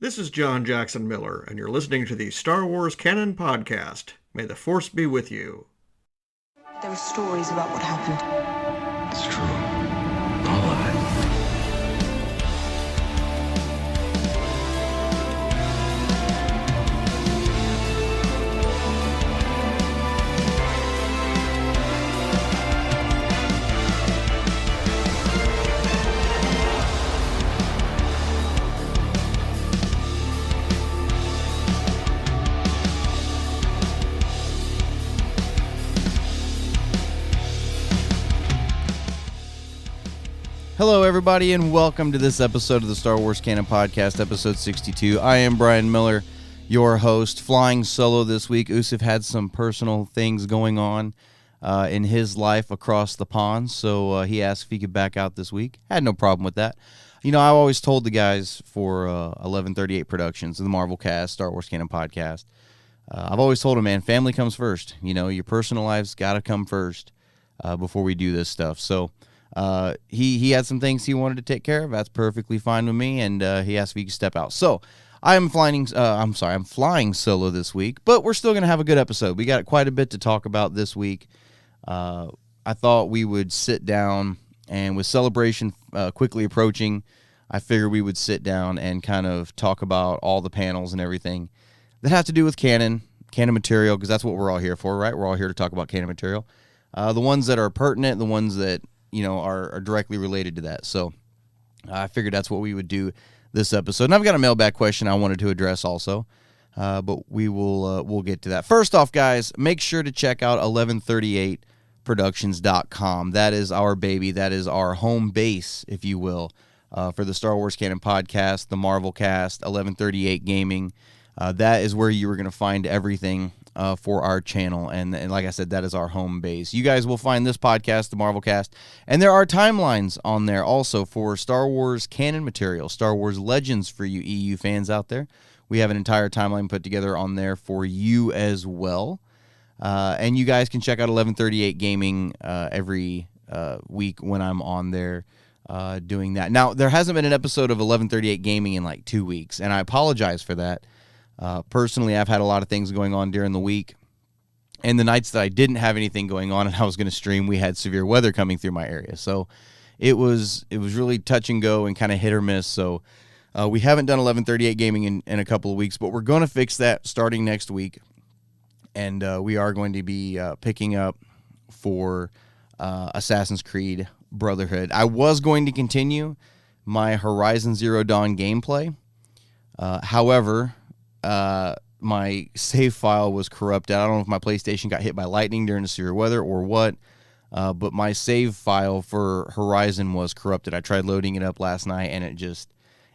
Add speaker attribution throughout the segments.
Speaker 1: This is John Jackson Miller, and you're listening to the Star Wars Canon Podcast. May the Force be with you.
Speaker 2: There are stories about what happened.
Speaker 3: It's true. All of it.
Speaker 4: Hello, everybody, and welcome to this episode of the Star Wars Canon Podcast, episode 62. I am Brian Miller, your host, flying solo this week. Usif had some personal things going on in his life across the pond, so he asked if he could back out this week. Had no problem with that. You know, I always told the guys for 1138 Productions, the Marvel Cast, Star Wars Canon Podcast, I've always told them, man, family comes first. You know, your personal life's got to come first before we do this stuff. So he had some things he wanted to take care of. That's perfectly fine with me, and he asked if he could step out. So I'm flying solo this week, but we're still going to have a good episode. We got quite a bit to talk about this week. I thought we would sit down, and with Celebration quickly approaching, I figured we would sit down and kind of talk about all the panels and everything that have to do with canon material, because that's what we're all here for, right? We're all here to talk about canon material. The ones that are pertinent, the ones that are directly related to that. So I figured that's what we would do this episode. And I've got a mailbag question I wanted to address also, but we'll get to that. First off, guys, make sure to check out 1138productions.com. That is our baby. That is our home base, if you will, for the Star Wars Canon Podcast, the Marvel Cast, 1138 Gaming. That is where you are going to find everything for our channel, and like I said, that is our home base. You guys will find this podcast, the Marvel Cast, and there are timelines on there also for Star Wars canon material, Star Wars Legends for you EU fans out there. We have an entire timeline put together on there for you as well, and you guys can check out 1138 Gaming every week when I'm on there doing that. Now, there hasn't been an episode of 1138 Gaming in like 2 weeks, and I apologize for that. Personally, I've had a lot of things going on during the week, and the nights that I didn't have anything going on and I was going to stream, we had severe weather coming through my area. So it was really touch and go and kind of hit or miss. So we haven't done 1138 Gaming in a couple of weeks, but we're going to fix that starting next week. And we are going to be picking up for Assassin's Creed Brotherhood. I was going to continue my Horizon Zero Dawn gameplay. However, my save file was corrupted. I don't know if my PlayStation got hit by lightning during the severe weather or what, but my save file for Horizon was corrupted. I tried loading it up last night, and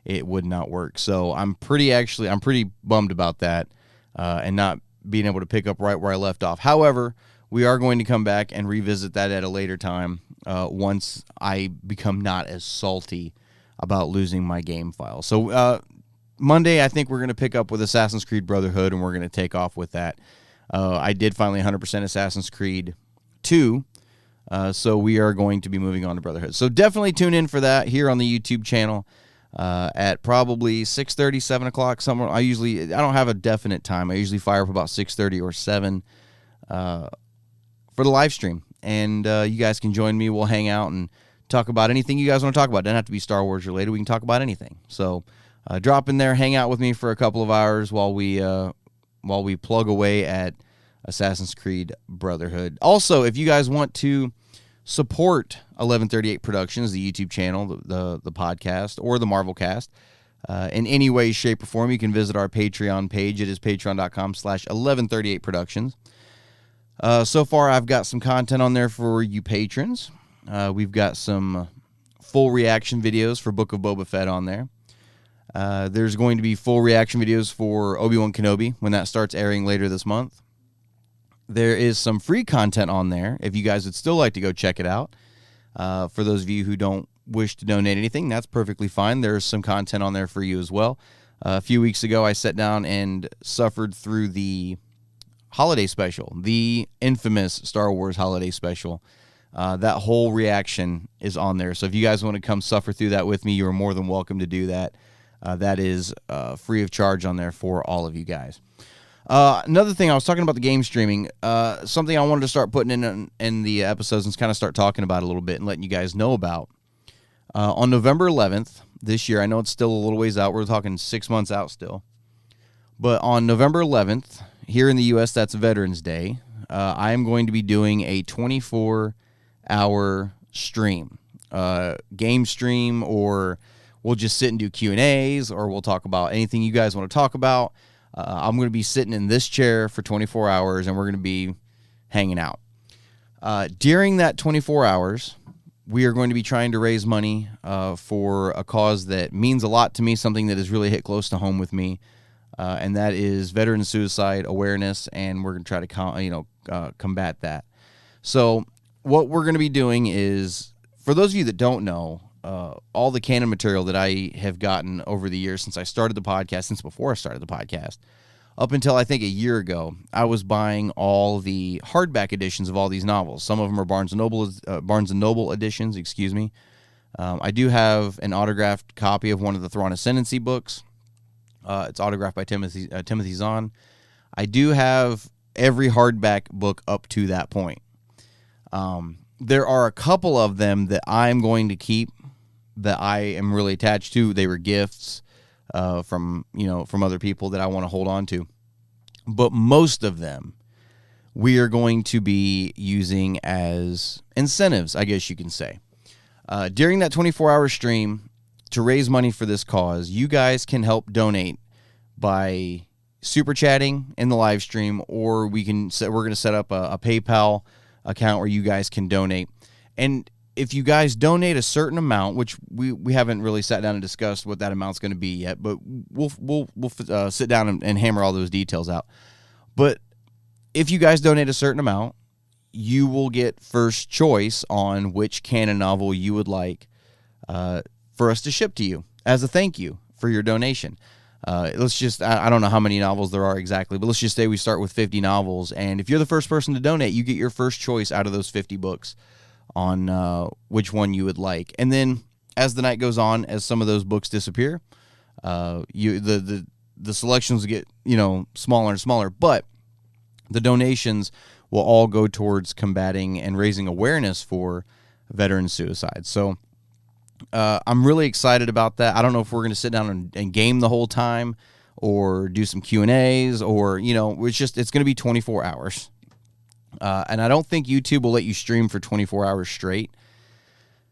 Speaker 4: it would not work. So I'm pretty bummed about that, and not being able to pick up right where I left off. However, we are going to come back and revisit that at a later time, once I become not as salty about losing my game file. So, Monday, I think we're going to pick up with Assassin's Creed Brotherhood, and we're going to take off with that. I did finally 100% Assassin's Creed 2, so we are going to be moving on to Brotherhood. So definitely tune in for that here on the YouTube channel at probably 6:30, 7 o'clock. Somewhere. I don't have a definite time. I usually fire up about 6:30 or 7 for the live stream, and you guys can join me. We'll hang out and talk about anything you guys want to talk about. It doesn't have to be Star Wars related. We can talk about anything. So drop in there, hang out with me for a couple of hours while we plug away at Assassin's Creed Brotherhood. Also, if you guys want to support 1138 Productions, the YouTube channel, the podcast, or the Marvel Cast, in any way, shape, or form, you can visit our Patreon page. It is patreon.com/1138productions. So far, I've got some content on there for you patrons. We've got some full reaction videos for Book of Boba Fett on there. There's going to be full reaction videos for Obi-Wan Kenobi when that starts airing later this month. There is some free content on there if you guys would still like to go check it out. For those of you who don't wish to donate anything, that's perfectly fine. There's some content on there for you as well. A few weeks ago, I sat down and suffered through the holiday special, the infamous Star Wars holiday special. That whole reaction is on there. So if you guys want to come suffer through that with me, you are more than welcome to do that. That is free of charge on there for all of you guys. Another thing, I was talking about the game streaming. Something I wanted to start putting in the episodes and kind of start talking about a little bit and letting you guys know about. On November 11th this year, I know it's still a little ways out. We're talking 6 months out still. But on November 11th, here in the U.S., that's Veterans Day, I am going to be doing a 24-hour stream. Game stream, or we'll just sit and do Q&As, or we'll talk about anything you guys want to talk about. I'm going to be sitting in this chair for 24 hours, and we're going to be hanging out. During that 24 hours, we are going to be trying to raise money for a cause that means a lot to me, something that has really hit close to home with me, and that is veteran suicide awareness, and we're going to try to combat that. So what we're going to be doing is, for those of you that don't know, all the canon material that I have gotten over the years since I started the podcast, since before I started the podcast, up until I think a year ago, I was buying all the hardback editions of all these novels. Some of them are Barnes & Noble editions, excuse me. I do have an autographed copy of one of the Thrawn Ascendancy books. It's autographed by Timothy Zahn. I do have every hardback book up to that point. There are a couple of them that I'm going to keep that I am really attached to. They were gifts from other people that I want to hold on to. But most of them we are going to be using as incentives, I guess you can say. During that 24-hour stream, to raise money for this cause, you guys can help donate by super chatting in the live stream, or we're going to set up a PayPal account where you guys can donate. And if you guys donate a certain amount, which we haven't really sat down and discussed what that amount's going to be yet, but we'll sit down and hammer all those details out. But if you guys donate a certain amount, you will get first choice on which canon novel you would like for us to ship to you as a thank you for your donation. Let's just, I don't know how many novels there are exactly, but let's just say we start with 50 novels. And if you're the first person to donate, you get your first choice out of those 50 books on which one you would like. And then as the night goes on, as some of those books disappear, the selections get, smaller and smaller, but the donations will all go towards combating and raising awareness for veteran suicide. So I'm really excited about that. I don't know if we're going to sit down and game the whole time or do some Q&As or, it's going to be 24 hours. And I don't think YouTube will let you stream for 24 hours straight.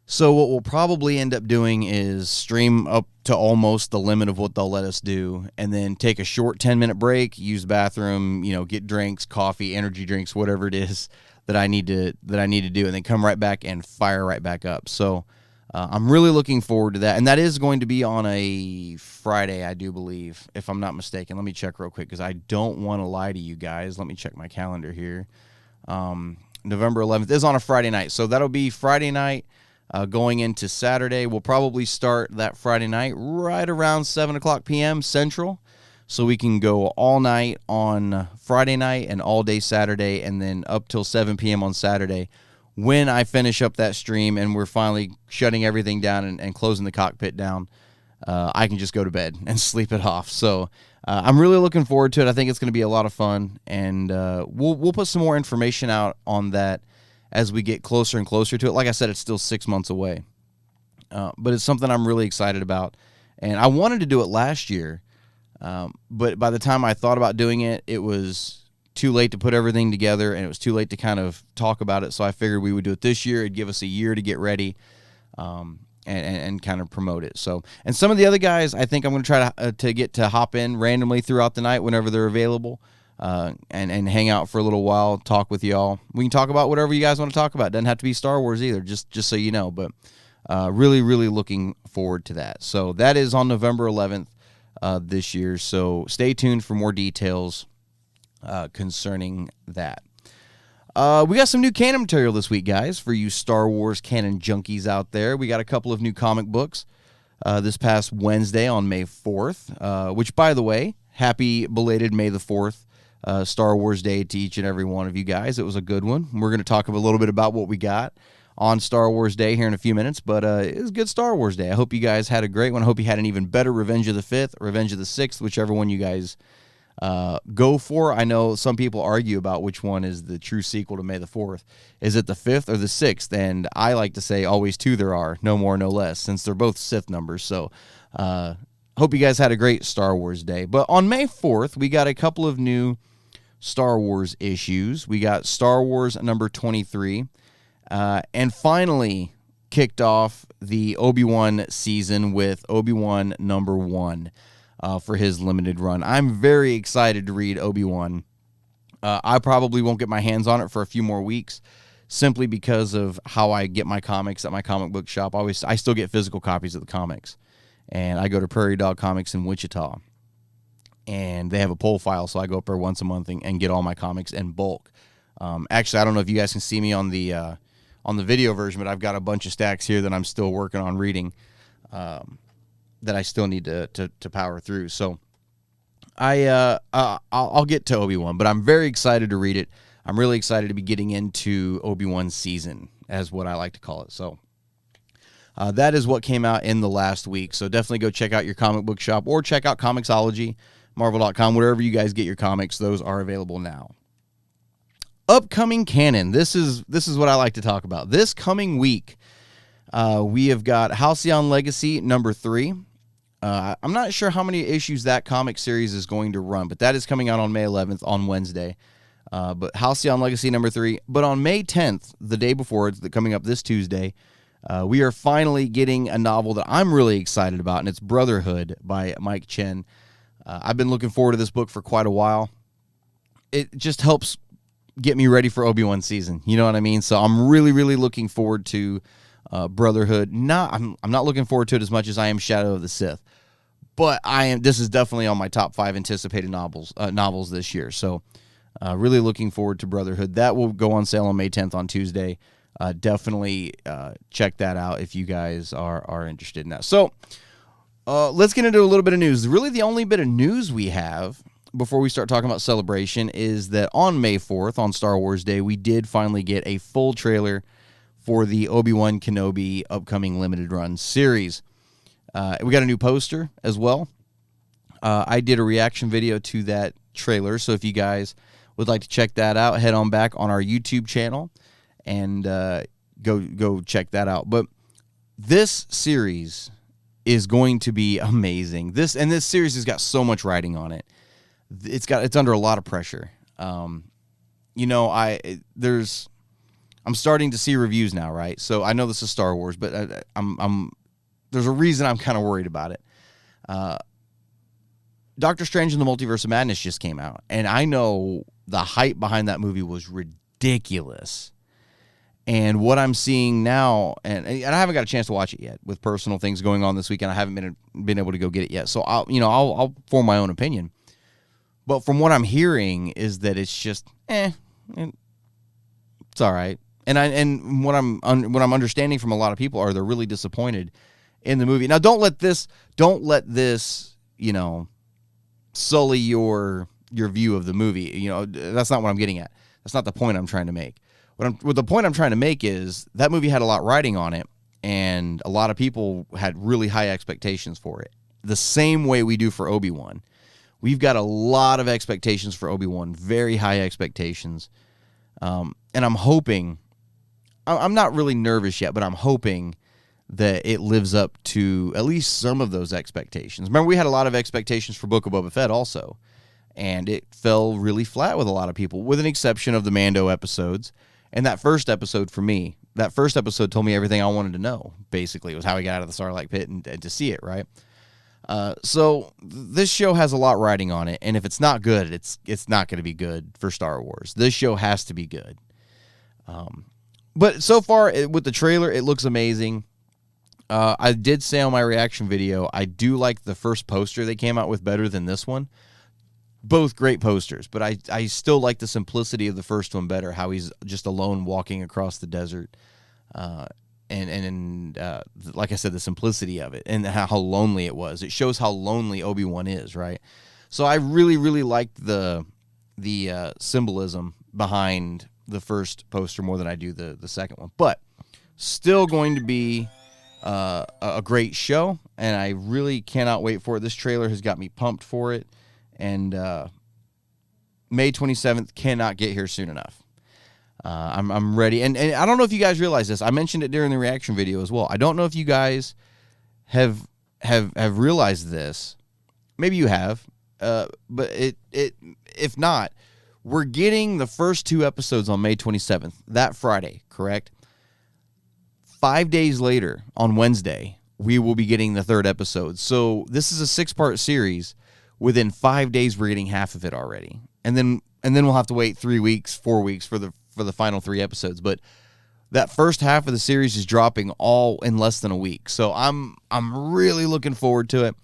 Speaker 4: So what we'll probably end up doing is stream up to almost the limit of what they'll let us do, and then take a short 10-minute break, use the bathroom, get drinks, coffee, energy drinks, whatever it is that I need to do, and then come right back and fire right back up. So I'm really looking forward to that, and that is going to be on a Friday, I do believe, if I'm not mistaken. Let me check real quick because I don't want to lie to you guys. Let me check my calendar here. November 11th is on a Friday night, so that'll be Friday night. Going into Saturday, we'll probably start that Friday night right around 7 o'clock p.m. Central, so we can go all night on Friday night and all day Saturday, and then up till 7 p.m. on Saturday. When I finish up that stream and we're finally shutting everything down and closing the cockpit down, I can just go to bed and sleep it off. So I'm really looking forward to it. I think it's going to be a lot of fun, and we'll put some more information out on that as we get closer and closer to it. Like I said, it's still 6 months away. But it's something I'm really excited about. And I wanted to do it last year, but by the time I thought about doing it, it was too late to put everything together, and it was too late to kind of talk about it. So I figured we would do it this year. It'd give us a year to get ready and kind of promote it. So, and some of the other guys, I think I'm going to try to get to hop in randomly throughout the night whenever they're available. And hang out for a little while, talk with y'all. We can talk about whatever you guys want to talk about. Doesn't have to be Star Wars either, just so you know. But really, really looking forward to that. So that is on November 11th this year. So stay tuned for more details concerning that. We got some new canon material this week, guys, for you Star Wars canon junkies out there. We got a couple of new comic books this past Wednesday on May 4th, which, by the way, happy belated May the 4th. Star Wars Day to each and every one of you guys. It was a good one. We're going to talk a little bit about what we got on Star Wars Day here in a few minutes, but it was a good Star Wars Day. I hope you guys had a great one. I hope you had an even better Revenge of the 5th, Revenge of the 6th, whichever one you guys go for. I know some people argue about which one is the true sequel to May the 4th. Is it the 5th or the 6th? And I like to say always two there are, no more, no less, since they're both Sith numbers. So hope you guys had a great Star Wars Day. But on May 4th, we got a couple of new Star Wars issues. We got Star Wars number 23, and finally kicked off the Obi-Wan season with Obi-Wan number 1 for his limited run. I'm very excited to read Obi-Wan. I probably won't get my hands on it for a few more weeks, simply because of how I get my comics at my comic book shop. I still get physical copies of the comics, and I go to Prairie Dog Comics in Wichita, and they have a pull file, so I go up there once a month and get all my comics in bulk. Actually, I don't know if you guys can see me on the video version, but I've got a bunch of stacks here that I'm still working on reading, that I still need to power through. So I'll get to Obi-Wan, but I'm very excited to read it. I'm really excited to be getting into Obi-Wan season, as what I like to call it. So that is what came out in the last week. So definitely go check out your comic book shop, or check out Comixology, Marvel.com, wherever you guys get your comics. Those are available now. Upcoming canon. This is what I like to talk about. This coming week, we have got Halcyon Legacy number 3. I'm not sure how many issues that comic series is going to run, but that is coming out on May 11th, on Wednesday. But Halcyon Legacy number 3. But on May 10th, the day before, it's coming up this Tuesday, we are finally getting a novel that I'm really excited about, and it's Brotherhood by Mike Chen. I've been looking forward to this book for quite a while. It just helps get me ready for Obi-Wan season. You know what I mean? So I'm really, really looking forward to Brotherhood. I'm not looking forward to it as much as I am Shadow of the Sith, but this is definitely on my top 5 anticipated novels this year. So really looking forward to Brotherhood. That will go on sale on May 10th on Tuesday. Definitely check that out if you guys are interested in that. So let's get into a little bit of news. Really, the only bit of news we have before we start talking about Celebration is that on May 4th, on Star Wars Day, we did finally get a full trailer for the Obi-Wan Kenobi upcoming limited run series. We got a new poster as well. I did a reaction video to that trailer, so if you guys would like to check that out, head on back on our YouTube channel and go check that out. But this series is going to be amazing. This series has got so much writing on it. It's under a lot of pressure. I'm starting to see reviews now, right? So I know this is Star Wars, but there's a reason I'm kind of worried about it. Doctor Strange and the Multiverse of Madness just came out, and I know the hype behind that movie was ridiculous. And what I'm seeing now, and I haven't got a chance to watch it yet with personal things going on this weekend. I haven't been able to go get it yet, so I'll form my own opinion. But from what I'm hearing is that it's just it's all right. And what I'm understanding from a lot of people are they're really disappointed in the movie. Now, don't let this sully your view of the movie. That's not what I'm getting at. That's not the point I'm trying to make. The point I'm trying to make is that movie had a lot riding on it, and a lot of people had really high expectations for it. The same way we do for Obi-Wan. We've got a lot of expectations for Obi-Wan, very high expectations. And I'm hoping, I'm not really nervous yet, but I'm hoping that it lives up to at least some of those expectations. Remember, we had a lot of expectations for Book of Boba Fett also, and it fell really flat with a lot of people, with an exception of the Mando episodes. And that first episode for me, that first episode told me everything I wanted to know, basically. It was how he got out of the Sarlacc pit and to see it, right? So this show has a lot riding on it, and if it's not good, it's not going to be good for Star Wars. This show has to be good. But so far, with the trailer, it looks amazing. I did say on my reaction video, I do like the first poster they came out with better than this one. Both great posters, but I still like the simplicity of the first one better, how he's just alone walking across the desert. And like I said, the simplicity of it and how lonely it was. It shows how lonely Obi-Wan is, right? So I really, really liked the symbolism behind the first poster more than I do the second one. But still going to be a great show, and I really cannot wait for it. This trailer has got me pumped for it, and May 27th cannot get here soon enough. I'm ready, and I don't know if you guys realize this. I mentioned it during the reaction video as well. I don't know if you guys have realized this. Maybe you have, but if not, we're getting the first 2 episodes on May 27th, that Friday, correct? 5 days later, on Wednesday, we will be getting the 3rd episode. So this is a 6-part series. Within 5 days, we're getting half of it already, and then we'll have to wait 3 weeks, 4 weeks for the final 3 episodes. But that first half of the series is dropping all in less than a week. So I'm really looking forward to it.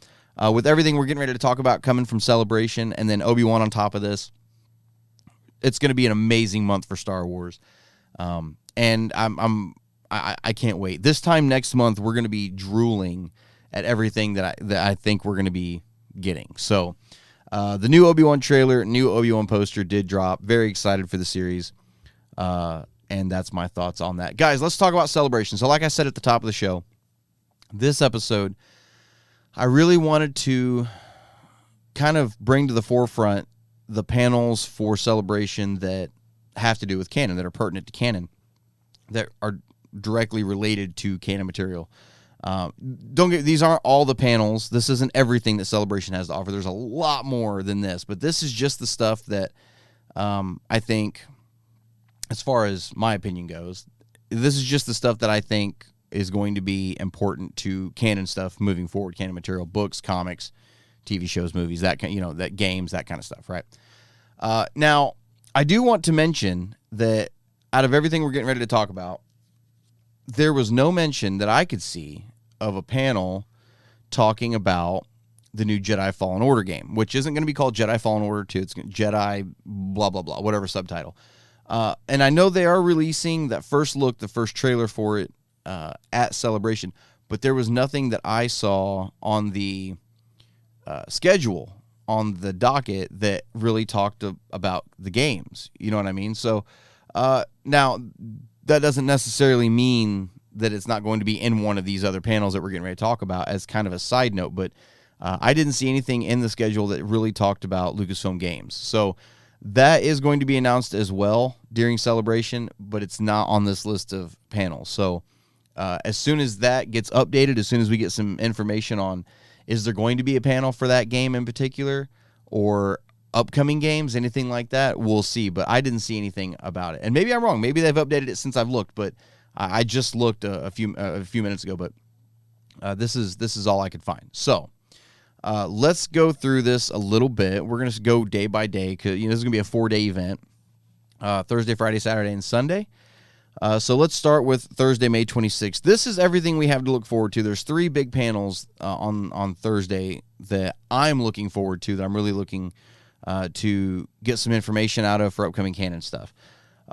Speaker 4: With everything we're getting ready to talk about coming from Celebration, and then Obi-Wan on top of this, it's going to be an amazing month for Star Wars, and I can't wait. This time next month, we're going to be drooling at everything that I think we're going to be getting. So, the new Obi-Wan trailer, new Obi-Wan poster did drop. Very excited for the series, and that's my thoughts on that. Guys, let's talk about Celebration. So, like I said at the top of the show, this episode, I really wanted to kind of bring to the forefront the panels for Celebration that have to do with canon, that are pertinent to canon, that are directly related to canon material. These aren't all the panels. This isn't everything that Celebration has to offer. There's a lot more than this, but this is just the stuff that I think, as far as my opinion goes, this is just the stuff that I think is going to be important to canon stuff moving forward, canon material, books, comics, TV shows, movies, that kind, that games, that kind of stuff, right? Now, I do want to mention that out of everything we're getting ready to talk about, there was no mention that I could see of a panel talking about the new Jedi Fallen Order game, which isn't going to be called Jedi Fallen Order 2. It's Jedi blah, blah, blah, whatever subtitle. And I know they are releasing that first look, the first trailer for it at Celebration, but there was nothing that I saw on the schedule, on the docket, that really talked about the games. You know what I mean? So now, that doesn't necessarily mean that it's not going to be in one of these other panels that we're getting ready to talk about, as kind of a side note, but I didn't see anything in the schedule that really talked about Lucasfilm games. So that is going to be announced as well during Celebration, but it's not on this list of panels. So as soon as that gets updated, as soon as we get some information on, is there going to be a panel for that game in particular, or upcoming games, anything like that, we'll see. But I didn't see anything about it, and maybe I'm wrong. Maybe they've updated it since I've looked, but I just looked a few minutes ago. But this is all I could find. So let's go through this a little bit. We're gonna go day by day, because this is gonna be a 4-day event: Thursday, Friday, Saturday, and Sunday. So let's start with Thursday, May 26th. This is everything we have to look forward to. There's 3 big panels on Thursday that I'm looking forward to, that I'm really looking to get some information out of for upcoming canon stuff.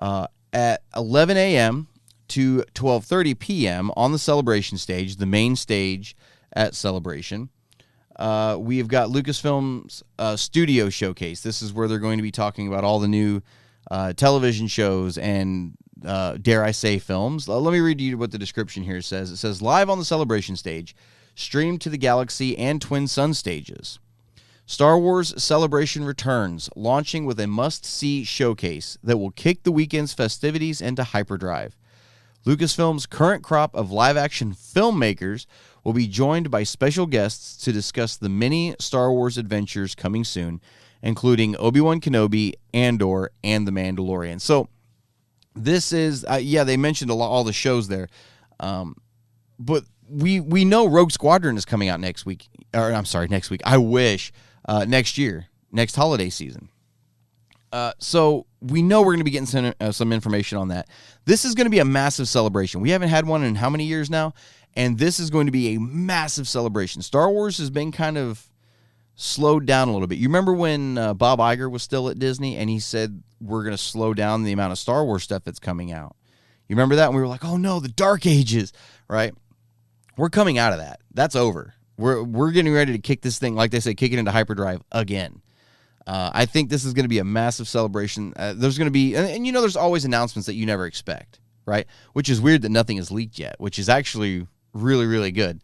Speaker 4: At 11 a.m. to 12:30 p.m. on the Celebration stage, the main stage at Celebration, we have got Lucasfilm's studio showcase. This is where they're going to be talking about all the new television shows and, dare I say, films. Let me read you what the description here says. It says, live on the Celebration stage, streamed to the Galaxy and Twin Sun stages, Star Wars Celebration returns, launching with a must-see showcase that will kick the weekend's festivities into hyperdrive. Lucasfilm's current crop of live-action filmmakers will be joined by special guests to discuss the many Star Wars adventures coming soon, including Obi-Wan Kenobi, Andor, and The Mandalorian. So this is, they mentioned all the shows there, but we know Rogue Squadron is coming out next week. Next week. I wish. Next year, next holiday season. So we know we're going to be getting some information on that. This is going to be a massive celebration. We haven't had one in how many years now? And this is going to be a massive celebration. Star Wars has been kind of slowed down a little bit. You remember when Bob Iger was still at Disney and he said, we're going to slow down the amount of Star Wars stuff that's coming out? You remember that? And we were like, oh no, the Dark Ages, right? We're coming out of that. That's over. We're getting ready to kick this thing, like they say, kick it into hyperdrive again. I think this is going to be a massive celebration. There's going to be, and there's always announcements that you never expect, right? Which is weird that nothing is leaked yet, which is actually really, really good.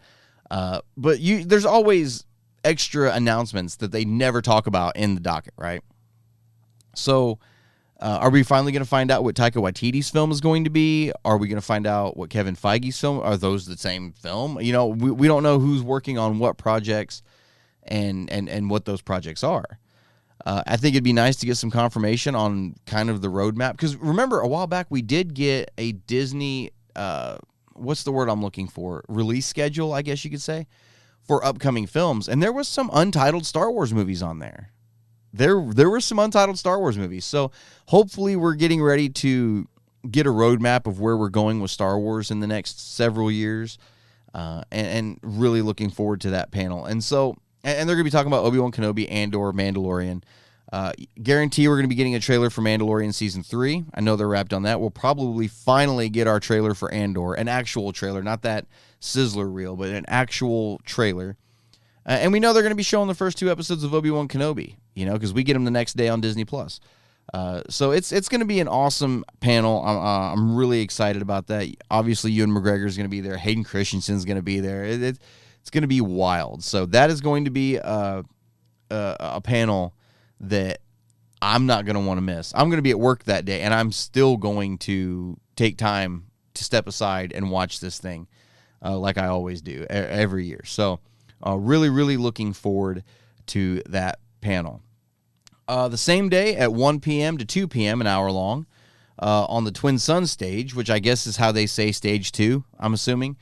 Speaker 4: But there's always extra announcements that they never talk about in the docket, right? So are we finally going to find out what Taika Waititi's film is going to be? Are we going to find out what Kevin Feige's film? Are those the same film? You know, we don't know who's working on what projects and what those projects are. I think it'd be nice to get some confirmation on kind of the roadmap. Because remember, a while back, we did get a Disney, what's the word I'm looking for? Release schedule, I guess you could say, for upcoming films. And there was some untitled Star Wars movies on there. There were some untitled Star Wars movies. So hopefully we're getting ready to get a roadmap of where we're going with Star Wars in the next several years. And really looking forward to that panel. And so, and they're going to be talking about Obi-Wan Kenobi, Andor, Mandalorian. Guarantee we're going to be getting a trailer for Mandalorian Season 3. I know they're wrapped on that. We'll probably finally get our trailer for Andor, an actual trailer, not that sizzler reel, but an actual trailer. And we know they're going to be showing the first 2 episodes of Obi-Wan Kenobi, you know, because we get them the next day on Disney+. So it's going to be an awesome panel. I'm really excited about that. Obviously, Ewan McGregor is going to be there. Hayden Christensen's going to be there. It's going to be wild. So that is going to be a panel that I'm not going to want to miss. I'm going to be at work that day, and I'm still going to take time to step aside and watch this thing like I always do every year. So really, really looking forward to that panel. The same day at 1 p.m. to 2 p.m., an hour long, on the Twin Suns stage, which I guess is how they say stage 2, I'm assuming.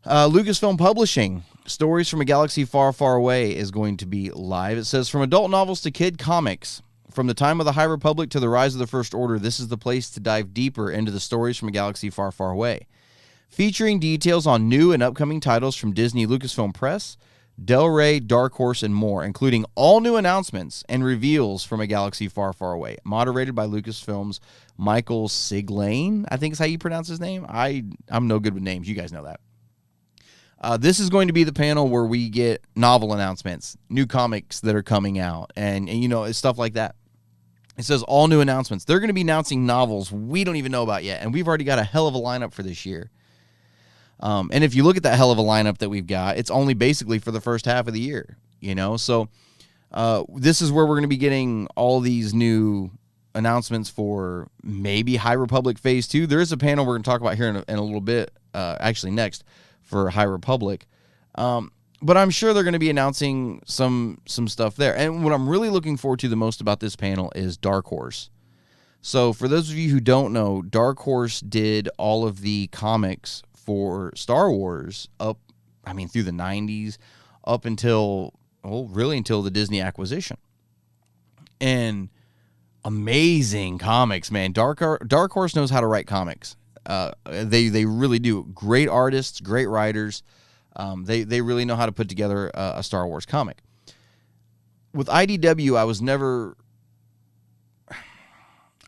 Speaker 4: Lucasfilm Publishing, Stories from a Galaxy Far, Far Away, is going to be live. It says, from adult novels to kid comics, from the time of the High Republic to the rise of the First Order, this is the place to dive deeper into the stories from a galaxy far, far away. Featuring details on new and upcoming titles from Disney Lucasfilm Press, Del Rey, Dark Horse, and more, including all new announcements and reveals from a galaxy far, far away. Moderated by Lucasfilm's Michael Siglane, I think is how you pronounce his name. I'm no good with names. You guys know that. This is going to be the panel where we get novel announcements, new comics that are coming out, and you know, stuff like that. It says all new announcements. They're going to be announcing novels we don't even know about yet, and we've already got a hell of a lineup for this year. And if you look at that hell of a lineup that we've got, it's only basically for the first half of the year, you know? So this is where we're going to be getting all these new announcements for maybe High Republic Phase 2. There is a panel we're going to talk about here in a little bit, actually next, for High Republic. But I'm sure they're going to be announcing some stuff there. And what I'm really looking forward to the most about this panel is Dark Horse. So for those of you who don't know, Dark Horse did all of the comics for Star Wars through the 90s, up until, really until the Disney acquisition. And amazing comics, man. Dark Horse knows how to write comics. They really do. Great artists, great writers. They really know how to put together a Star Wars comic. With IDW, I was never...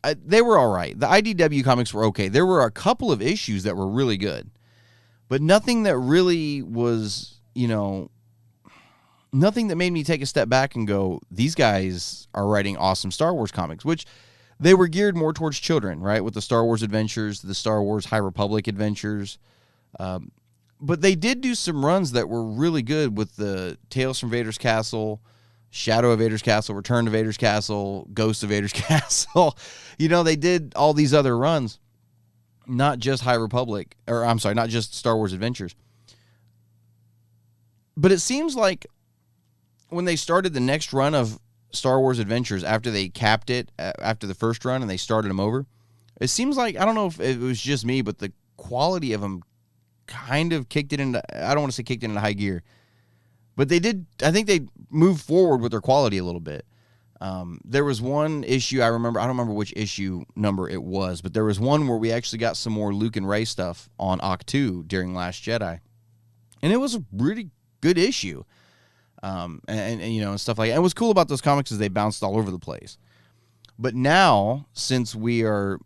Speaker 4: they were all right. The IDW comics were okay. There were a couple of issues that were really good. But nothing that really was, you know, nothing that made me take a step back and go, these guys are writing awesome Star Wars comics, which they were geared more towards children, right? With the Star Wars Adventures, the Star Wars High Republic Adventures. But they did do some runs that were really good with the Tales from Vader's Castle, Shadow of Vader's Castle, Return to Vader's Castle, Ghost of Vader's Castle. You know, they did all these other runs. Not just not just Star Wars Adventures. But it seems like when they started the next run of Star Wars Adventures, after they capped it, after the first run, and they started them over, it seems like, I don't know if it was just me, but the quality of them kind of kicked it into, I don't want to say kicked it into high gear, but they did, I think they moved forward with their quality a little bit. There was one issue I remember, I don't remember which issue number it was, but there was one where we actually got some more Luke and Rey stuff on Octu during Last Jedi. And it was a really good issue. And you know, and stuff like that. And what's cool about those comics is they bounced all over the place. But now, since we are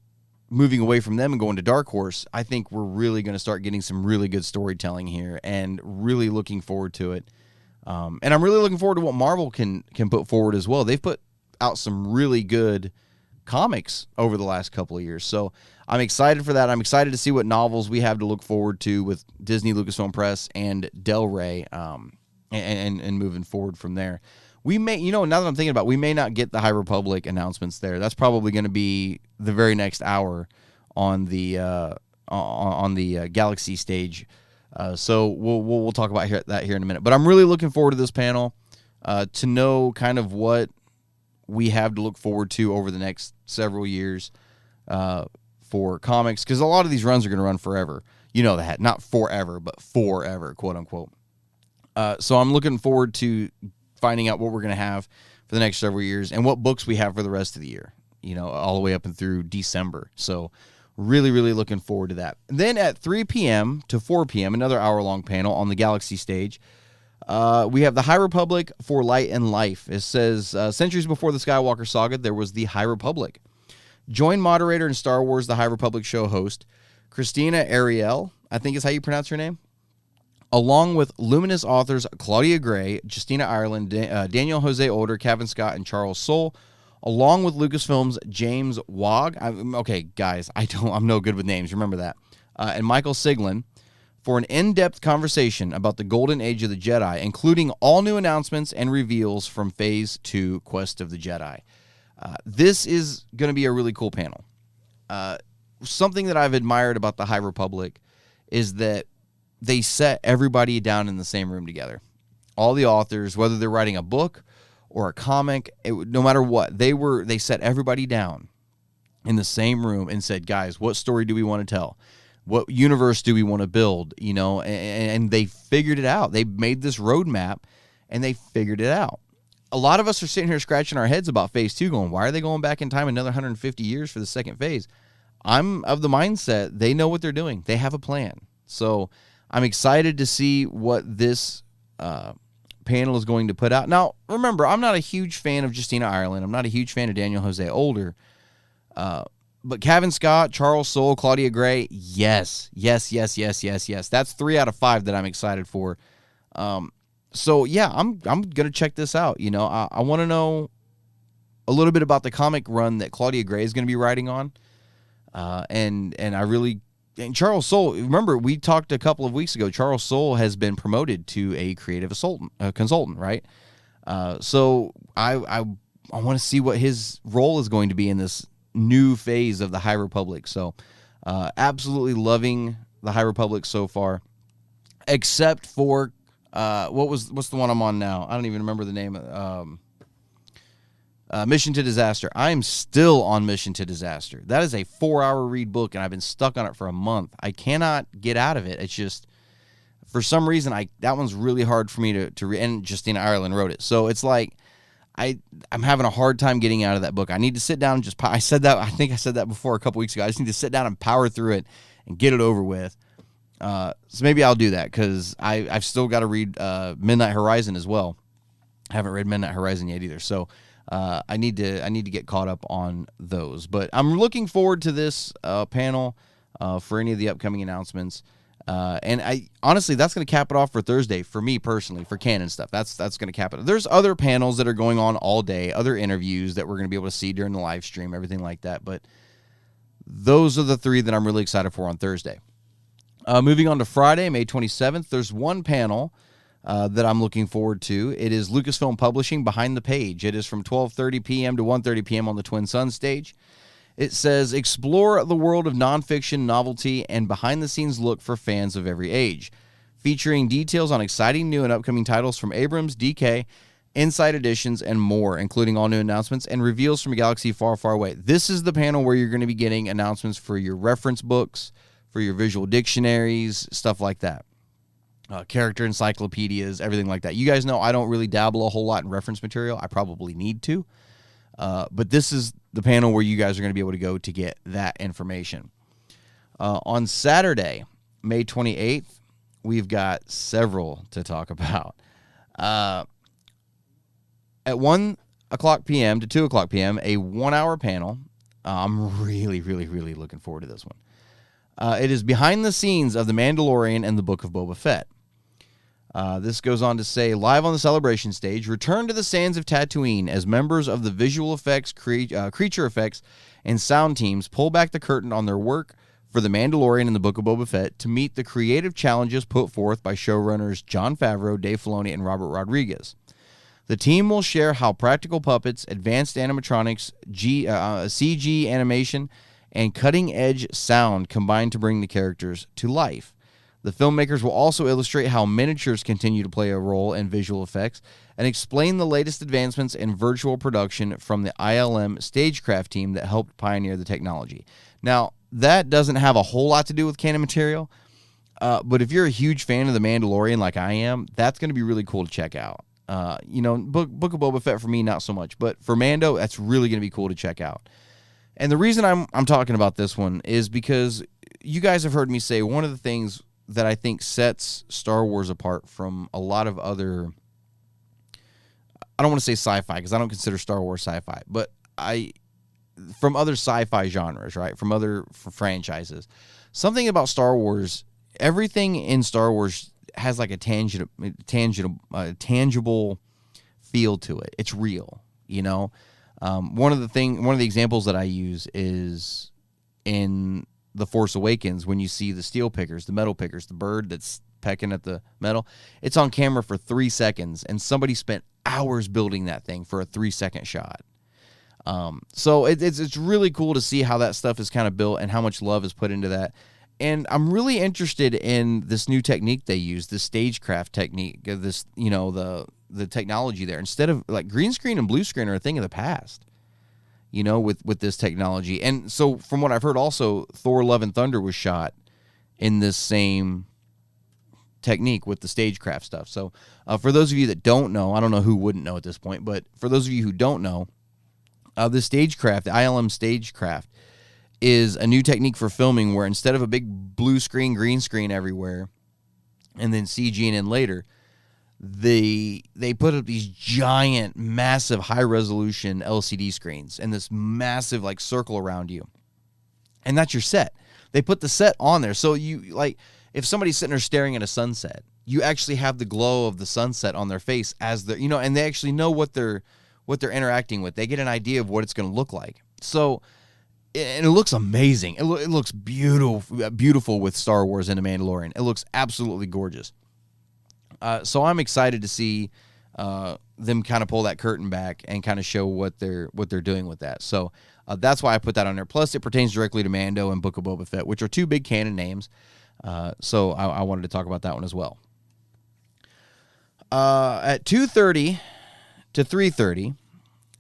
Speaker 4: moving away from them and going to Dark Horse, I think we're really going to start getting some really good storytelling here, and really looking forward to it. And I'm really looking forward to what Marvel can put forward as well. They've put out some really good comics over the last couple of years. So I'm excited for that. I'm excited to see what novels we have to look forward to with Disney, Lucasfilm Press, and Del Rey, and moving forward from there. We may, now that I'm thinking about it, we may not get the High Republic announcements there. That's probably going to be the very next hour on the Galaxy stage. So we'll talk about that here in a minute. But I'm really looking forward to this panel to know kind of what we have to look forward to over the next several years for comics, because a lot of these runs are going to run forever. You know that. Not forever, but forever, quote unquote. So I'm looking forward to finding out what we're going to have for the next several years and what books we have for the rest of the year, all the way up and through December. So really, really looking forward to that. And then at 3 p.m. to 4 p.m., another hour-long panel on the Galaxy stage, we have the High Republic for Light and Life. It says, centuries before the Skywalker saga, there was the High Republic. Join moderator and Star Wars The High Republic show host Christina Ariel, I think is how you pronounce her name, along with luminous authors Claudia Gray, Justina Ireland, Daniel Jose Older, Kevin Scott, and Charles Soule, along with Lucasfilm's James Wogg. Okay, guys, I'm no good with names. Remember that. And Michael Siglin for an in-depth conversation about the Golden Age of the Jedi, including all new announcements and reveals from Phase 2 Quest of the Jedi. This is going to be a really cool panel. Something that I've admired about the High Republic is that they set everybody down in the same room together. All the authors, whether they're writing a book or a comic, no matter what, they set everybody down in the same room and said, guys, what story do we want to tell? What universe do we want to build? And they figured it out. They made this roadmap and they figured it out. A lot of us are sitting here scratching our heads about Phase 2 going, why are they going back in time another 150 years for the second phase? I'm of the mindset they know what they're doing. They have a plan. So I'm excited to see what this panel is going to put out. Now, remember, I'm not a huge fan of Justina Ireland. I'm not a huge fan of Daniel Jose Older. But Kevin Scott, Charles Soule, Claudia Gray, yes. That's 3 out of 5 that I'm excited for. So, yeah, I'm going to check this out. I want to know a little bit about the comic run that Claudia Gray is going to be writing on. And Charles Soule, remember, we talked a couple of weeks ago, Charles Soule has been promoted to a creative consultant, right? So I want to see what his role is going to be in this new phase of the High Republic. So absolutely loving the High Republic so far, except for what's the one I'm on now? I don't even remember the name. Mission to Disaster. I'm still on Mission to Disaster. That is a 4-hour read book, and I've been stuck on it for a month. I cannot get out of it. It's just, for some reason, that one's really hard for me to read, and Justina Ireland wrote it. So it's like, I'm having a hard time getting out of that book. I need to sit down and I think I said that before a couple weeks ago. I just need to sit down and power through it and get it over with. So maybe I'll do that, because I've still got to read Midnight Horizon as well. I haven't read Midnight Horizon yet either. So I need to get caught up on those. But I'm looking forward to this panel for any of the upcoming announcements. And honestly, that's going to cap it off for Thursday for me personally, for canon stuff. That's going to cap it. There's other panels that are going on all day, other interviews that we're going to be able to see during the live stream, everything like that. But those are the 3 that I'm really excited for on Thursday. Moving on to Friday, May 27th, there's one panel that I'm looking forward to. It is Lucasfilm Publishing Behind the Page. It is from 12:30 p.m. to 1:30 p.m. on the Twin Suns stage. It says, explore the world of nonfiction, novelty, and behind-the-scenes look for fans of every age, featuring details on exciting new and upcoming titles from Abrams, DK, Inside Editions, and more, including all new announcements and reveals from a galaxy far, far away. This is the panel where you're going to be getting announcements for your reference books, for your visual dictionaries, stuff like that. Character encyclopedias, everything like that. You guys know I don't really dabble a whole lot in reference material. I probably need to. But this is the panel where you guys are going to be able to go to get that information. On Saturday, May 28th, we've got several to talk about. At 1 o'clock p.m. to 2 o'clock p.m., a 1-hour panel. I'm really, really, really looking forward to this one. It is behind the scenes of The Mandalorian and the Book of Boba Fett. This goes on to say, live on the celebration stage, return to the sands of Tatooine as members of the visual effects, creature effects, and sound teams pull back the curtain on their work for The Mandalorian and the Book of Boba Fett to meet the creative challenges put forth by showrunners Jon Favreau, Dave Filoni, and Robert Rodriguez. The team will share how practical puppets, advanced animatronics, CG animation, and cutting-edge sound combine to bring the characters to life. The filmmakers will also illustrate how miniatures continue to play a role in visual effects and explain the latest advancements in virtual production from the ILM Stagecraft team that helped pioneer the technology. Now, that doesn't have a whole lot to do with canon material, but if you're a huge fan of The Mandalorian like I am, that's going to be really cool to check out. Book of Boba Fett for me, not so much, but for Mando, that's really going to be cool to check out. And the reason I'm talking about this one is because you guys have heard me say one of the things that I think sets Star Wars apart from a lot of other, I don't want to say sci-fi because I don't consider Star Wars sci-fi, but from other sci-fi genres, right? From other franchises. Something about Star Wars, everything in Star Wars has like a tangible feel to it. It's real, you know? One of the examples that I use is in The Force Awakens when you see the steel pickers, the metal pickers, the bird that's pecking at the metal. It's on camera for 3 seconds, and somebody spent hours building that thing for a 3-second shot. So it's really cool to see how that stuff is kind of built and how much love is put into that. And I'm really interested in this new technique they use, the stagecraft technique, this, the technology there. Instead of like green screen and blue screen are a thing of the past, with this technology. And so from what I've heard also, Thor Love and Thunder was shot in this same technique with the stagecraft stuff. So for those of you that don't know, I don't know who wouldn't know at this point, but for those of you who don't know, the stagecraft, the ILM stagecraft, is a new technique for filming where instead of a big blue screen, green screen everywhere, and then CGing in later, they put up these giant, massive, high-resolution LCD screens and this massive, like, circle around you. And that's your set. They put the set on there. So you, like, if somebody's sitting there staring at a sunset, you actually have the glow of the sunset on their face as they're, and they actually know what they're interacting with. They get an idea of what it's going to look like. So, and it looks amazing. It looks beautiful with Star Wars and The Mandalorian. It looks absolutely gorgeous. So I'm excited to see them kind of pull that curtain back and kind of show what they're doing with that. So that's why I put that on there. Plus, it pertains directly to Mando and Book of Boba Fett, which are two big canon names. So I wanted to talk about that one as well. At 2:30 to 3:30,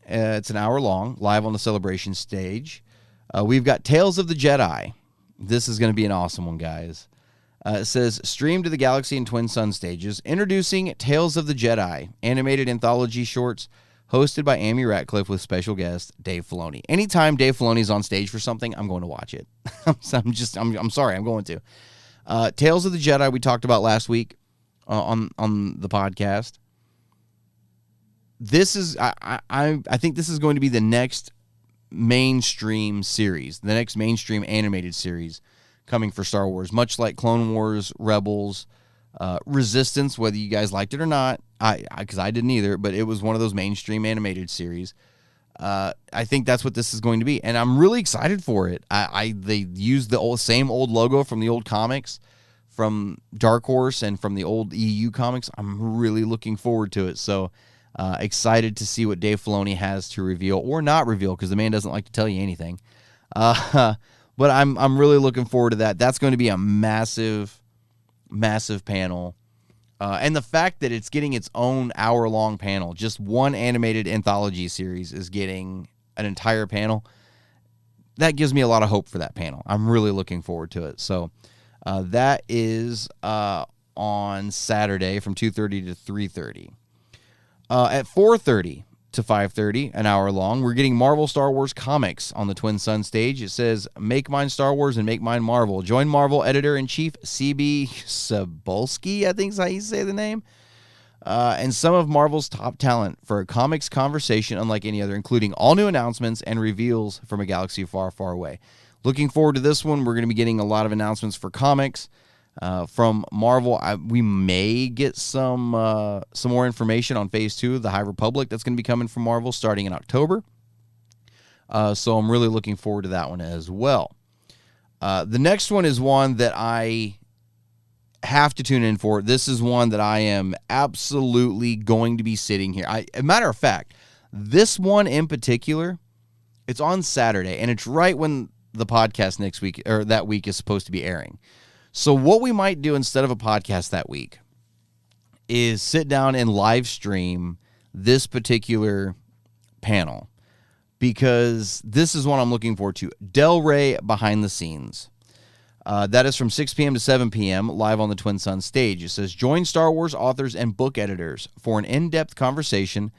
Speaker 4: it's an hour long, live on the celebration stage. We've got Tales of the Jedi. This is going to be an awesome one, guys. It says, stream to the Galaxy and Twin Sun stages, introducing Tales of the Jedi, animated anthology shorts, hosted by Amy Ratcliffe with special guest Dave Filoni. Anytime Dave Filoni's on stage for something, I'm going to watch it. I'm sorry, I'm going to. Tales of the Jedi we talked about last week on the podcast. This is, I think this is going to be the next mainstream series, the next mainstream animated series coming for Star Wars, much like Clone Wars, Rebels, Resistance, whether you guys liked it or not, because I didn't either, but it was one of those mainstream animated series. I think that's what this is going to be, and I'm really excited for it. They used the same old logo from the old comics, from Dark Horse and from the old EU comics. I'm really looking forward to it, so excited to see what Dave Filoni has to reveal, or not reveal, because the man doesn't like to tell you anything. But I'm really looking forward to that. That's going to be a massive, massive panel. And the fact that it's getting its own hour-long panel, just one animated anthology series is getting an entire panel, that gives me a lot of hope for that panel. I'm really looking forward to it. So that is on Saturday from 2:30 to 3:30. At 4:30 to 5:30, an hour long, we're getting Marvel Star Wars comics on the Twin Sun stage. It says, make mine Star Wars and make mine Marvel. Join Marvel editor-in-chief C.B. Cebulski, I think is how you say the name, and some of Marvel's top talent for a comics conversation unlike any other, including all new announcements and reveals from a galaxy far, far away. Looking forward to this one. We're going to be getting a lot of announcements for comics. From Marvel, we may get some more information on Phase 2 of the High Republic that's going to be coming from Marvel starting in October. So I'm really looking forward to that one as well. The next one is one that I have to tune in for. This is one that I am absolutely going to be sitting here. A matter of fact, this one in particular, it's on Saturday, and it's right when the podcast next week or that week is supposed to be airing. So what we might do instead of a podcast that week is sit down and live stream this particular panel, because this is what I'm looking forward to. Del Rey Behind the Scenes. That is from 6 p.m. to 7 p.m. live on the Twin Suns stage. It says, join Star Wars authors and book editors for an in-depth conversation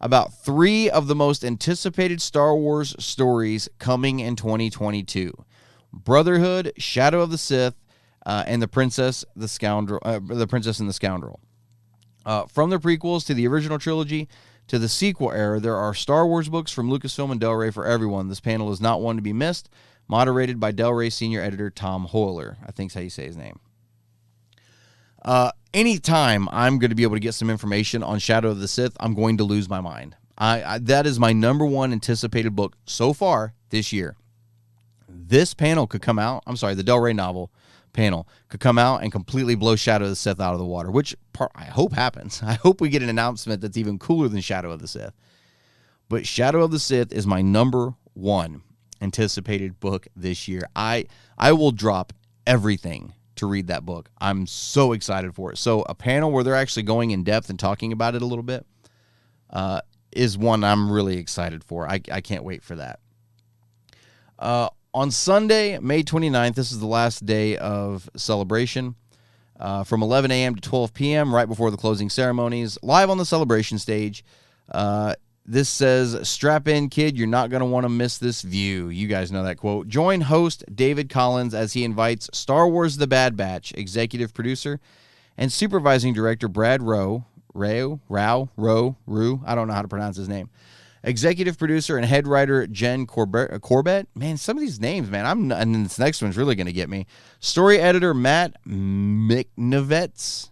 Speaker 4: about 3 of the most anticipated Star Wars stories coming in 2022. Brotherhood, Shadow of the Sith, and The Princess and the Scoundrel. From the prequels to the original trilogy to the sequel era, there are Star Wars books from Lucasfilm and Del Rey for everyone. This panel is not one to be missed. Moderated by Del Rey senior editor Tom Hoyler. I think that's how you say his name. Anytime I'm going to be able to get some information on Shadow of the Sith, I'm going to lose my mind. That is my number one anticipated book so far this year. This panel could come out, the Del Rey novel panel could come out and completely blow Shadow of the Sith out of the water, which I hope happens. I hope we get an announcement that's even cooler than Shadow of the Sith. But Shadow of the Sith is my number one anticipated book this year. I will drop everything to read that book. I'm so excited for it. So a panel where they're actually going in depth and talking about it a little bit is one I'm really excited for. I can't wait for that. On Sunday, May 29th, this is the last day of Celebration, from 11 a.m. to 12 p.m., right before the closing ceremonies, live on the Celebration stage. This says, strap in, kid, you're not going to want to miss this view. You guys know that quote. Join host David Collins as he invites Star Wars The Bad Batch executive producer and supervising director Brad Rue, I don't know how to pronounce his name, executive producer and head writer Jen Corbett. Man, some of these names, man, and this next one's really going to get me. Story editor Matt Mitchnevetz,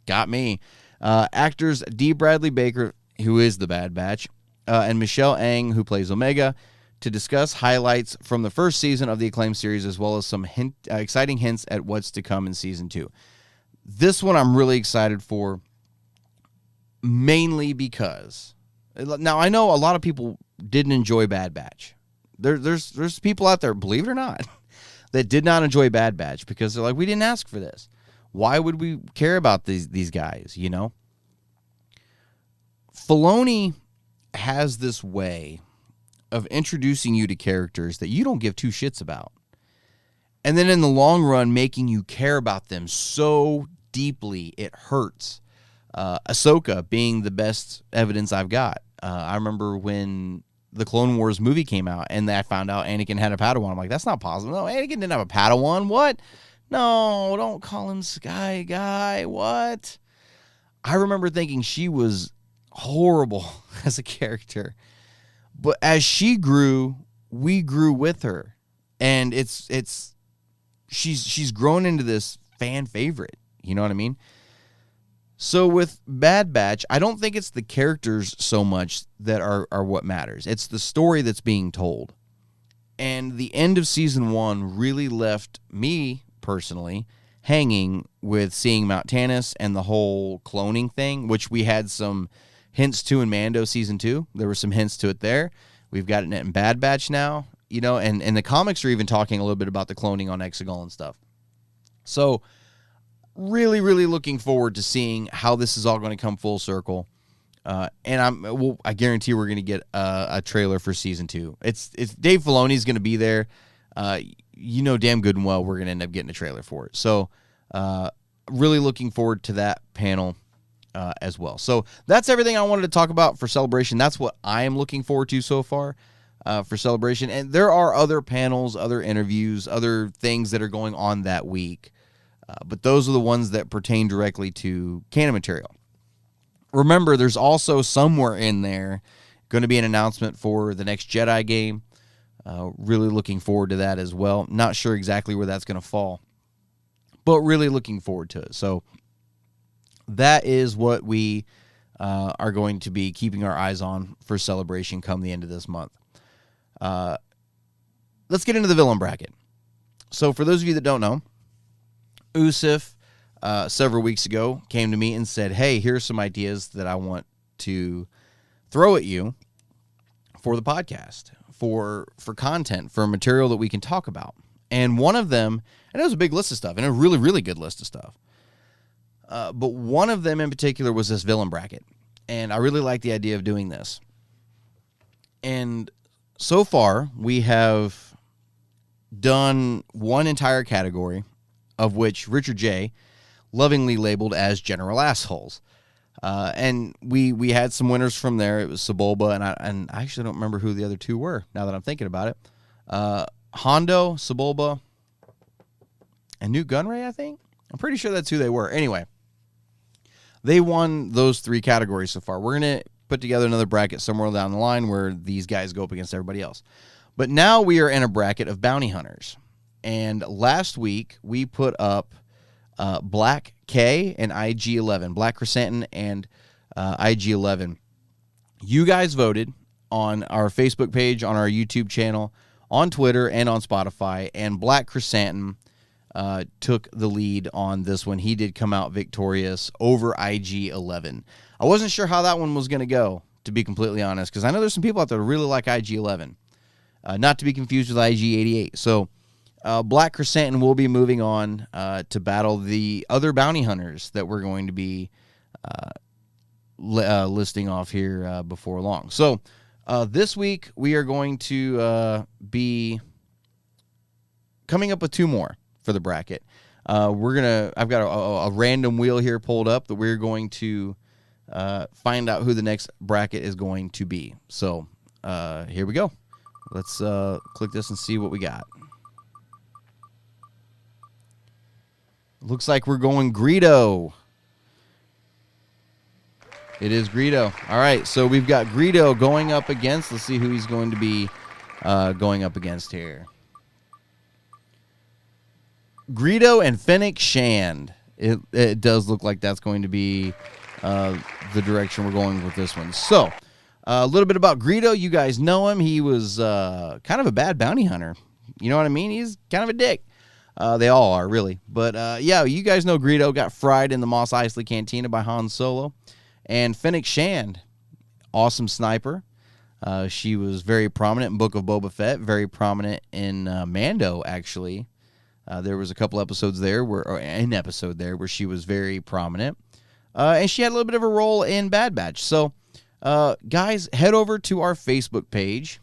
Speaker 4: got me. Actors D. Bradley Baker, who is the Bad Batch, and Michelle Ang, who plays Omega, to discuss highlights from the first season of the acclaimed series, as well as some exciting hints at what's to come in season 2. This one I'm really excited for, mainly because, now I know a lot of people didn't enjoy Bad Batch. There's people out there, believe it or not, that did not enjoy Bad Batch because they're like, we didn't ask for this. Why would we care about these guys, you know? Filoni has this way of introducing you to characters that you don't give two shits about. And then in the long run, making you care about them so deeply it hurts. Ahsoka being the best evidence I've got. I remember when the Clone Wars movie came out and I found out Anakin had a Padawan. I'm like, that's not possible. No, Anakin didn't have a Padawan. What? No, don't call him Sky Guy. What? I remember thinking she was horrible as a character. But as she grew, we grew with her. And she's grown into this fan favorite. You know what I mean? So with Bad Batch, I don't think it's the characters so much that are what matters. It's the story that's being told. And the end of season 1 really left me personally hanging with seeing Mount Tannis and the whole cloning thing, which we had some hints to in Mando season 2. There were some hints to it there. We've gotten it in Bad Batch now, you know, and the comics are even talking a little bit about the cloning on Exegol and stuff. So really, really looking forward to seeing how this is all going to come full circle. And I guarantee we're going to get a trailer for season 2. It's Dave Filoni's going to be there. You know damn good and well we're going to end up getting a trailer for it. So really looking forward to that panel as well. So that's everything I wanted to talk about for Celebration. That's what I am looking forward to so far for Celebration. And there are other panels, other interviews, other things that are going on that week. But those are the ones that pertain directly to canon material. Remember, there's also somewhere in there going to be an announcement for the next Jedi game. Really looking forward to that as well. Not sure exactly where that's going to fall, but really looking forward to it. So that is what we are going to be keeping our eyes on for Celebration come the end of this month. Let's get into the villain bracket. So for those of you that don't know, Usif several weeks ago came to me and said, hey, here's some ideas that I want to throw at you for the podcast, for content, for material that we can talk about. And one of them, and it was a big list of stuff, and a really, really good list of stuff. But one of them in particular was this villain bracket. And I really like the idea of doing this. And so far, we have done one entire category, of which Richard J. lovingly labeled as General Assholes. And we had some winners from there. It was Sebulba, and I actually don't remember who the other two were, now that I'm thinking about it. Hondo, Sebulba, and Newt Gunray, I think. I'm pretty sure that's who they were. Anyway, they won those three categories so far. We're going to put together another bracket somewhere down the line where these guys go up against everybody else. But now we are in a bracket of bounty hunters. And last week, we put up Black K and IG-11, Black Chrysanthemum and IG-11. You guys voted on our Facebook page, on our YouTube channel, on Twitter, and on Spotify, and Black Chrysanthemum took the lead on this one. He did come out victorious over IG-11. I wasn't sure how that one was going to go, to be completely honest, because I know there's some people out there who really like IG-11, not to be confused with IG-88. So Black Chrysanthemum will be moving on to battle the other bounty hunters that we're going to be listing off here before long. So this week we are going to be coming up with two more for the bracket. I've got a random wheel here pulled up that we're going to find out who the next bracket is going to be. So here we go. Let's click this and see what we got. Looks like we're going Greedo. It is Greedo. All right, so we've got Greedo going up against. Let's see who he's going to be going up against here. Greedo and Fennec Shand. It does look like that's going to be the direction we're going with this one. So, a little bit about Greedo. You guys know him. He was kind of a bad bounty hunter. You know what I mean? He's kind of a dick. They all are, really. But, yeah, you guys know Greedo got fried in the Mos Eisley Cantina by Han Solo. And Fennec Shand, awesome sniper. She was very prominent in Book of Boba Fett, very prominent in Mando, actually. There was a couple episodes there, or an episode there, where she was very prominent. And she had a little bit of a role in Bad Batch. So, guys, head over to our Facebook page,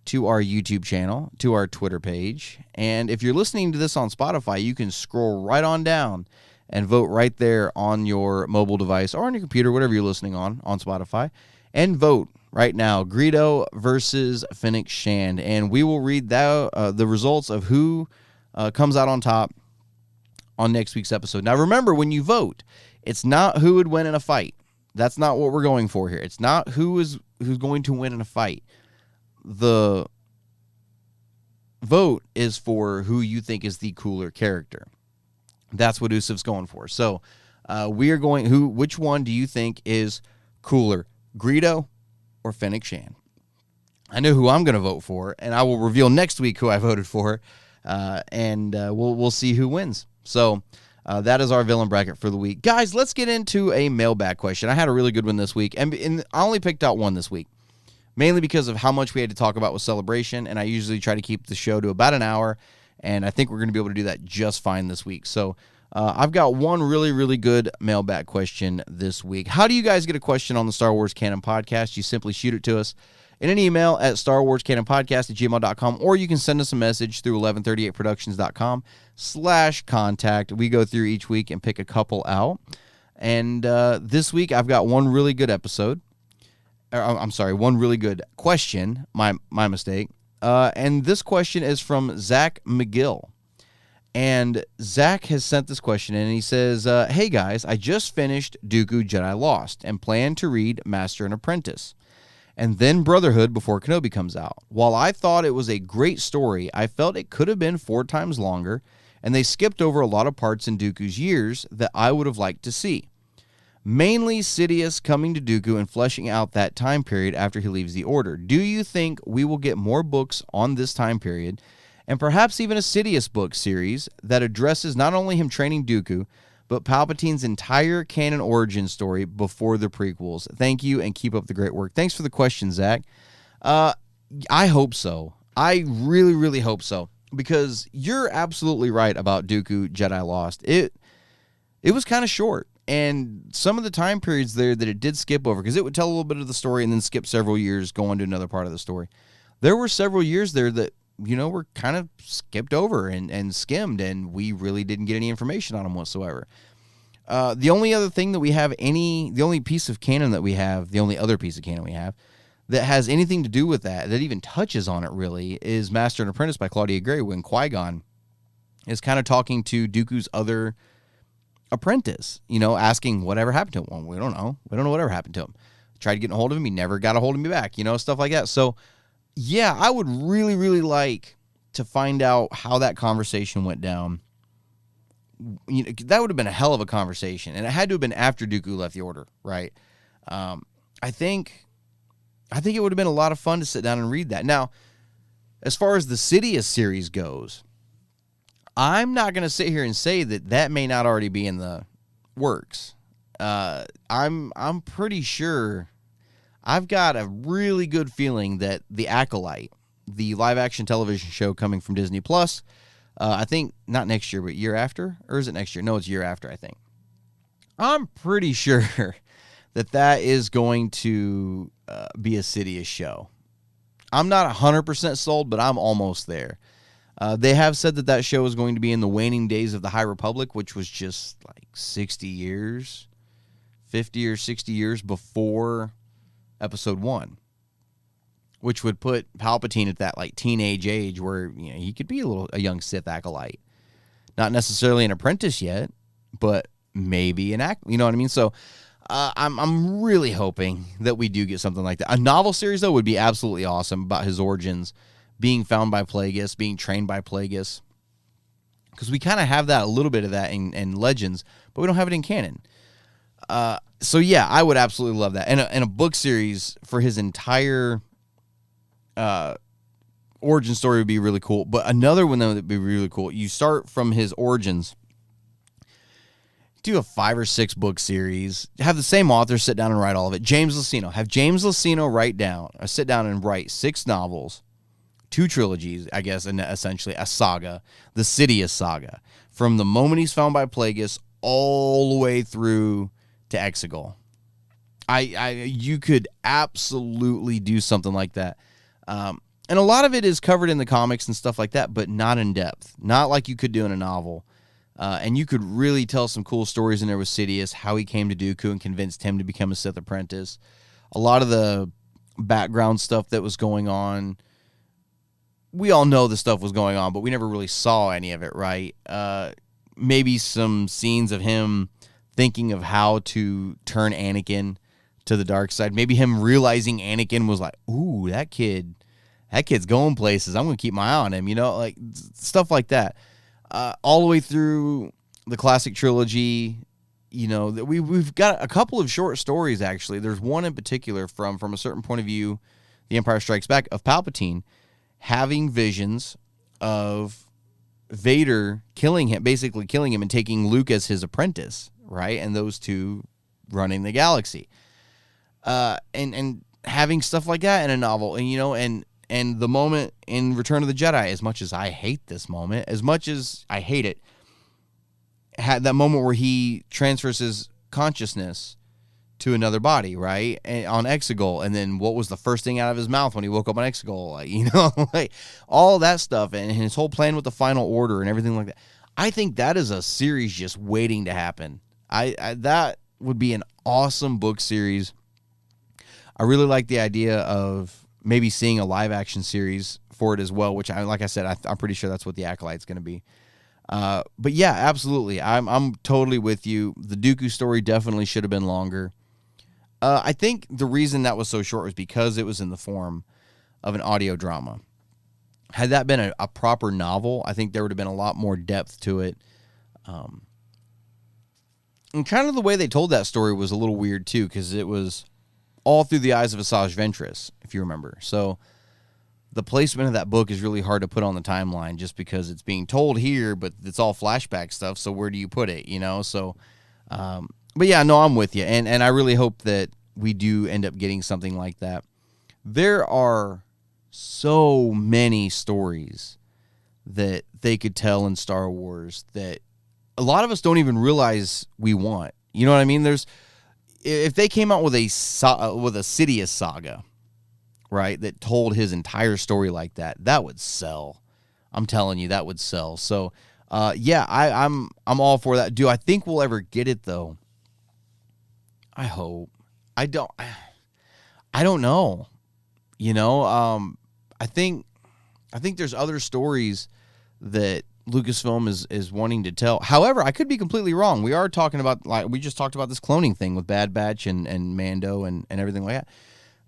Speaker 4: to our YouTube channel, to our Twitter page. And if you're listening to this on Spotify, you can scroll right on down and vote right there on your mobile device or on your computer, whatever you're listening on Spotify, and vote right now, Greedo versus Fennec Shand. And we will read the results of who comes out on top on next week's episode. Now, remember, when you vote, it's not who would win in a fight. That's not what we're going for here. It's not who's going to win in a fight. The vote is for who you think is the cooler character. That's what Usif's going for. So we are going, which one do you think is cooler, Greedo or Fennec Shand? I know who I'm going to vote for, and I will reveal next week who I voted for, and we'll see who wins. So that is our villain bracket for the week. Guys, let's get into a mailbag question. I had a really good one this week, and I only picked out one this week, mainly because of how much we had to talk about with Celebration, and I usually try to keep the show to about an hour, and I think we're going to be able to do that just fine this week. So I've got one really, really good mailbag question this week. How do you guys get a question on the Star Wars Canon Podcast? You simply shoot it to us in an email at starwarscanonpodcast@gmail.com, or you can send us a message through 1138productions.com/contact. We go through each week and pick a couple out. And this week I've got one really good episode. One really good question. My mistake. And this question is from Zach McGill. And Zach has sent this question in, and he says, hey guys, I just finished Dooku Jedi Lost and plan to read Master and Apprentice. and then Brotherhood before Kenobi comes out. While I thought it was a great story, I felt it could have been 4 times longer, and they skipped over a lot of parts in Dooku's years that I would have liked to see. Mainly Sidious coming to Dooku and fleshing out that time period after he leaves the Order. Do you think we will get more books on this time period, and perhaps even a Sidious book series that addresses not only him training Dooku, but Palpatine's entire canon origin story before the prequels? Thank you, and keep up the great work. Thanks for the question, Zach. I hope so. I really, really hope so, because you're absolutely right about Dooku Jedi Lost. It was kind of short, and some of the time periods there that it did skip over, because it would tell a little bit of the story and then skip several years, go on to another part of the story. There were several years there that, were kind of skipped over and skimmed, and we really didn't get any information on them whatsoever. The only other thing that we have the only piece of canon that we have, the only other piece of canon we have that has anything to do with that even touches on it really, is Master and Apprentice by Claudia Gray, when Qui-Gon is kind of talking to Dooku's other apprentice, asking whatever happened to him. Well, we don't know. We don't know whatever happened to him. Tried to get a hold of him. He never got a hold of me back, stuff like that. So, yeah, I would really, really like to find out how that conversation went down. That would have been a hell of a conversation, and it had to have been after Dooku left the Order, right? I think it would have been a lot of fun to sit down and read that. Now, as far as the Sidious series goes, I'm not going to sit here and say that may not already be in the works. I'm pretty sure. I've got a really good feeling that The Acolyte, the live-action television show coming from Disney Plus, I think not next year, but year after, or is it next year? No, it's year after, I think. I'm pretty sure that is going to be a Sidious show. I'm not 100% sold, but I'm almost there. They have said that show is going to be in the waning days of the High Republic, which was just like 60 years, 50 or 60 years before Episode 1, which would put Palpatine at that like teenage age where he could be a young Sith acolyte, not necessarily an apprentice yet, but maybe an you know what I mean? So I'm really hoping that we do get something like that. A novel series though would be absolutely awesome about his origins, being found by Plagueis, being trained by Plagueis, because we kind of have that, a little bit of that in Legends, but we don't have it in canon. So yeah, I would absolutely love that. And a book series for his entire origin story would be really cool. But another one that would be really cool, you start from his origins, do a 5 or 6 book series, have the same author sit down and write all of it. James Luceno, have James Luceno sit down and write 6 novels, 2 trilogies, I guess, and essentially a saga, the Sidious saga, from the moment he's found by Plagueis all the way through to Exegol. You could absolutely do something like that. And a lot of it is covered in the comics and stuff like that, but not in depth, not like you could do in a novel. And you could really tell some cool stories in there with Sidious, how he came to Dooku and convinced him to become a Sith apprentice. A lot of the background stuff that was going on, we all know the stuff was going on, but we never really saw any of it, right? Maybe some scenes of him thinking of how to turn Anakin to the dark side. Maybe him realizing Anakin was like, ooh, that kid's going places. I'm going to keep my eye on him, like stuff like that. All the way through the classic trilogy, we've got a couple of short stories, actually. There's one in particular from a certain point of view, The Empire Strikes Back, of Palpatine having visions of Vader basically killing him and taking Luke as his apprentice, right? And those two running the galaxy. And having stuff like that in a novel, and the moment in Return of the Jedi, as much as I hate this moment, as much as I hate it, had that moment where he transfers his consciousness to another body, right? And on Exegol, and then what was the first thing out of his mouth when he woke up on Exegol? Like all that stuff, and his whole plan with the Final Order and everything like that. I think that is a series just waiting to happen. That would be an awesome book series. I really like the idea of maybe seeing a live action series for it as well, which like I said, I'm pretty sure that's what the Acolyte's going to be. But yeah, absolutely. I'm totally with you. The Dooku story definitely should have been longer. I think the reason that was so short was because it was in the form of an audio drama. Had that been a proper novel, I think there would have been a lot more depth to it. And kind of the way they told that story was a little weird too, because it was all through the eyes of Asajj Ventress, if you remember. So the placement of that book is really hard to put on the timeline just because it's being told here, but it's all flashback stuff. So where do you put it, you know? So, but yeah, no, I'm with you. And I really hope that we do end up getting something like that. There are so many stories that they could tell in Star Wars that a lot of us don't even realize we want. You know what I mean? If they came out with a Sidious saga, right, that told his entire story like that, that would sell. I'm telling you, that would sell. So, yeah, I'm all for that. Do I think we'll ever get it though? I hope. I don't know. You know, I think there's other stories that Lucasfilm is wanting to tell. However, I could be completely wrong. We are talking about, like, we just talked about this cloning thing with Bad Batch and Mando and everything like that.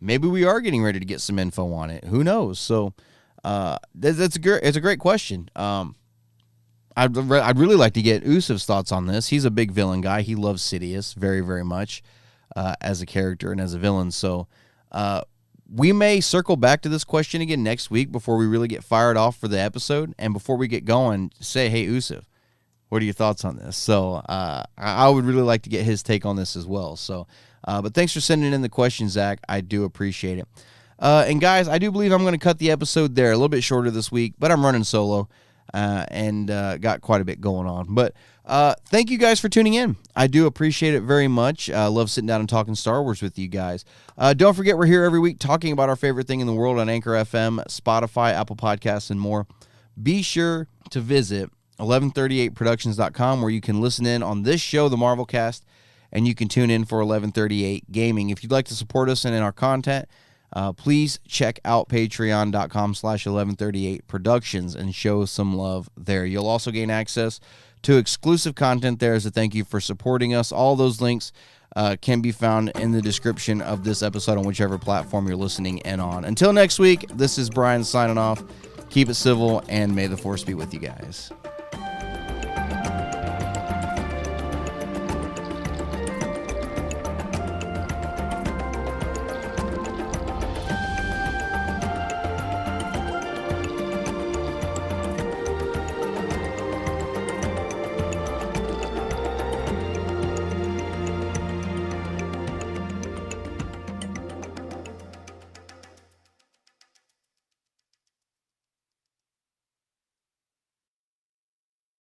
Speaker 4: Maybe we are getting ready to get some info on it. Who knows? So, it's a great question. I'd really like to get Usuf's thoughts on this. He's a big villain guy. He loves Sidious very, very much as a character and as a villain. So, we may circle back to this question again next week before we really get fired off for the episode. And before we get going, say, hey, Usuf, what are your thoughts on this? So I would really like to get his take on this as well. So, but thanks for sending in the question, Zach. I do appreciate it. And guys, I do believe I'm going to cut the episode there, a little bit shorter this week, but I'm running solo and got quite a bit going on. But thank you guys for tuning in. I do appreciate it very much. I love sitting down and talking Star Wars with you guys. Don't forget, we're here every week talking about our favorite thing in the world on Anchor FM, Spotify, Apple Podcasts, and more. Be sure to visit 1138productions.com where you can listen in on this show, the Marvel Cast, and you can tune in for 1138 Gaming. If you'd like to support us and in our content, please check out patreon.com/1138productions and show some love there. You'll also gain access to exclusive content there as a thank you for supporting us. All those links can be found in the description of this episode on whichever platform you're listening in on. Until next week, this is Brian signing off. Keep it civil, and may the Force be with you guys.